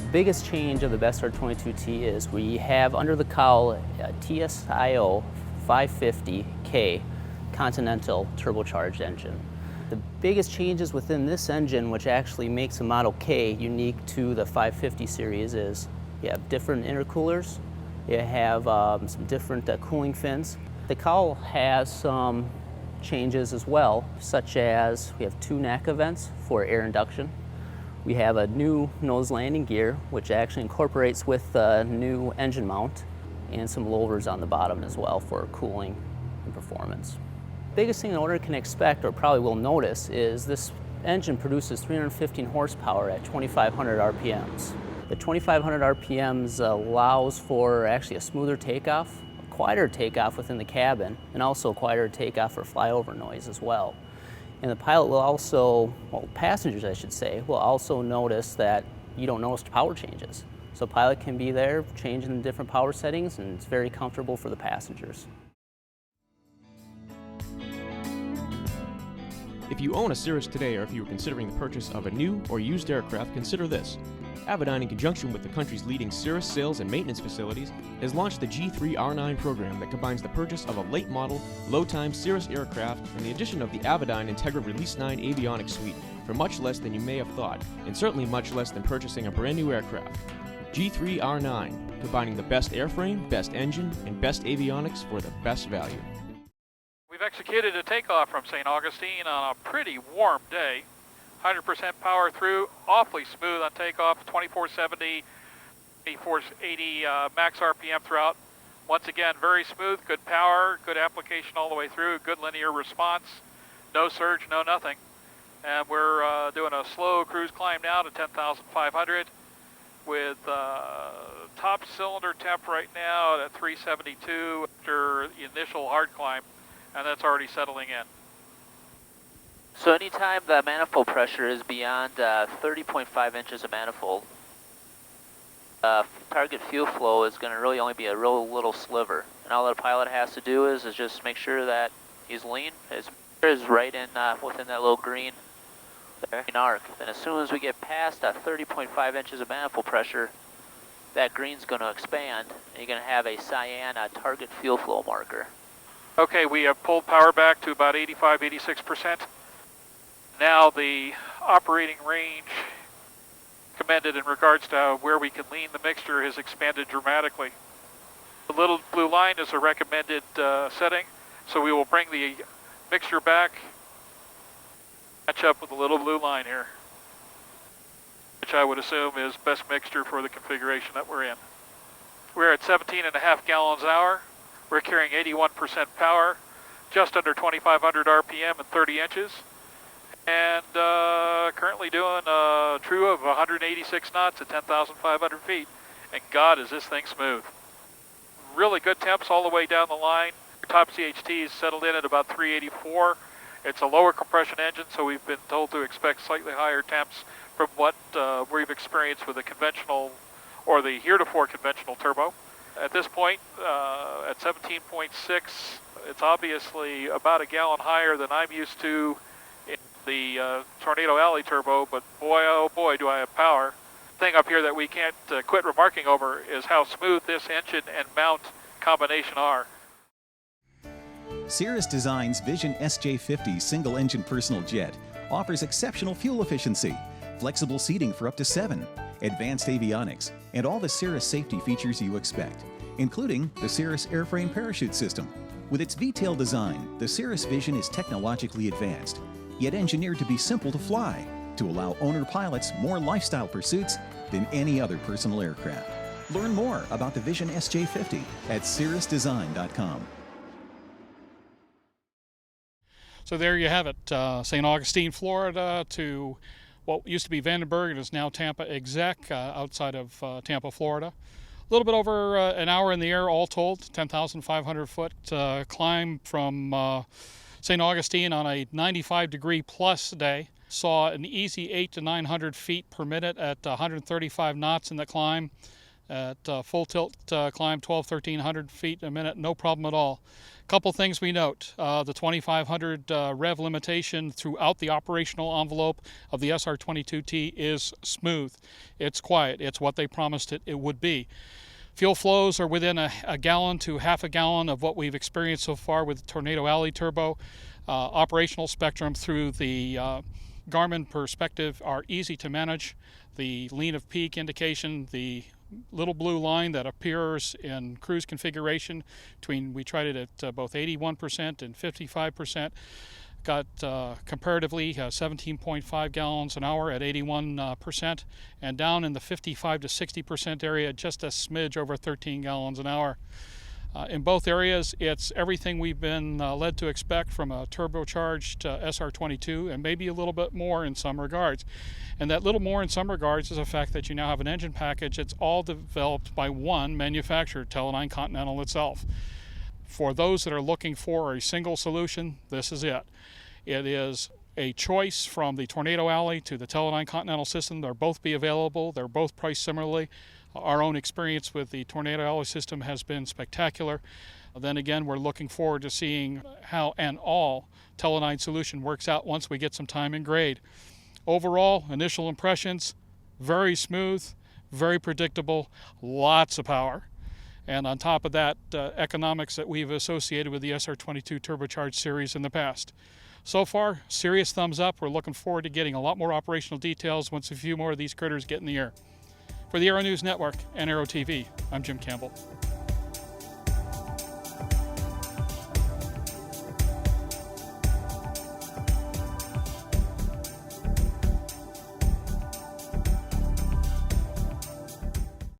biggest change of the SR22T is we have under the cowl a TSIO 550K Continental turbocharged engine. The biggest changes within this engine, which actually makes the Model K unique to the 550 series, is you have different intercoolers, you have some different cooling fins. The cowl has some changes as well, such as we have 2 NACA vents for air induction. We have a new nose landing gear, which actually incorporates with the new engine mount, and some lowers on the bottom as well for cooling and performance. Biggest thing an owner can expect, or probably will notice, is this engine produces 315 horsepower at 2,500 RPMs. The 2,500 RPMs allows for actually a smoother takeoff, a quieter takeoff within the cabin, and also a quieter takeoff for flyover noise as well. And the pilot will also, well, passengers I should say, will also notice that you don't notice power changes. So pilot can be there changing the different power settings, and it's very comfortable for the passengers. If you own a Cirrus today, or if you are considering the purchase of a new or used aircraft, consider this. Avidyne, in conjunction with the country's leading Cirrus sales and maintenance facilities, has launched the G3R9 program that combines the purchase of a late model, low-time Cirrus aircraft and the addition of the Avidyne Integra Release 9 avionics suite for much less than you may have thought, and certainly much less than purchasing a brand new aircraft. G3R9, combining the best airframe, best engine, and best avionics for the best value. We've executed a takeoff from St. Augustine on a pretty warm day. 100% power through, awfully smooth on takeoff, 2470, 8480 max RPM throughout. Once again, very smooth, good power, good application all the way through, good linear response, no surge, no nothing. And we're doing a slow cruise climb now to 10,500 with top cylinder temp right now at 372 after the initial hard climb, and that's already settling in. So anytime the manifold pressure is beyond 30.5 inches of manifold, target fuel flow is going to really only be a real little sliver. And all that a pilot has to do is just make sure that he's lean, his is right in within that little green arc. And as soon as we get past 30.5 inches of manifold pressure, that green's going to expand, and you're going to have a cyan target fuel flow marker. Okay, we have pulled power back to about 85, 86%. Now the operating range recommended in regards to where we can lean the mixture has expanded dramatically. The little blue line is a recommended setting, so we will bring the mixture back, match up with the little blue line here, which I would assume is best mixture for the configuration that we're in. We're at 17.5 gallons an hour. We're carrying 81% power, just under 2,500 RPM and 30 inches. And currently doing a true of 186 knots at 10,500 feet. And God, is this thing smooth. Really good temps all the way down the line. Top CHTs settled in at about 384. It's a lower compression engine, so we've been told to expect slightly higher temps from what we've experienced with the conventional, or the heretofore conventional turbo. At this point, at 17.6, it's obviously about a gallon higher than I'm used to the Tornado Alley Turbo, but boy, oh boy, do I have power. The thing up here that we can't quit remarking over is how smooth this engine and mount combination are. Cirrus Design's Vision SJ50 single-engine personal jet offers exceptional fuel efficiency, flexible seating for up to 7, advanced avionics, and all the Cirrus safety features you expect, including the Cirrus airframe parachute system. With its V-tail design, the Cirrus Vision is technologically advanced, yet engineered to be simple to fly, to allow owner pilots more lifestyle pursuits than any other personal aircraft. Learn more about the Vision SJ50 at cirrusdesign.com. So there you have it, St. Augustine, Florida to what used to be Vandenberg and is now Tampa Exec outside of Tampa, Florida. A little bit over an hour in the air all told, 10,500 foot climb from St. Augustine on a 95-degree plus day. Saw an easy 800 to 900 feet per minute at 135 knots in the climb. at full tilt climb, 1,1300 feet a minute, no problem at all. Couple things we note, the 2,500 rev limitation throughout the operational envelope of the SR22T is smooth. It's quiet. It's what they promised it would be. Fuel flows are within a gallon to half a gallon of what we've experienced so far with Tornado Alley Turbo. Operational spectrum through the Garmin perspective are easy to manage. The lean of peak indication, the little blue line that appears in cruise configuration we tried it at both 81% and 55%. Got comparatively 17.5 gallons an hour at 81%, and down in the 55 to 60% area, just a smidge over 13 gallons an hour. In both areas, it's everything we've been led to expect from a turbocharged SR22, and maybe a little bit more in some regards. And that little more in some regards is the fact that you now have an engine package that's all developed by one manufacturer, Teledyne Continental itself. For those that are looking for a single solution, this is it. It is a choice from the Tornado Alley to the Teledyne Continental system. They'll both be available. They're both priced similarly. Our own experience with the Tornado Alley system has been spectacular. Then again, we're looking forward to seeing how an all Teledyne solution works out once we get some time in grade. Overall, initial impressions, very smooth, very predictable, lots of power. And on top of that, economics that we've associated with the SR22 turbocharged series in the past. So far, serious thumbs up. We're looking forward to getting a lot more operational details once a few more of these critters get in the air. For the Aero-News Network and Aero-TV, I'm Jim Campbell.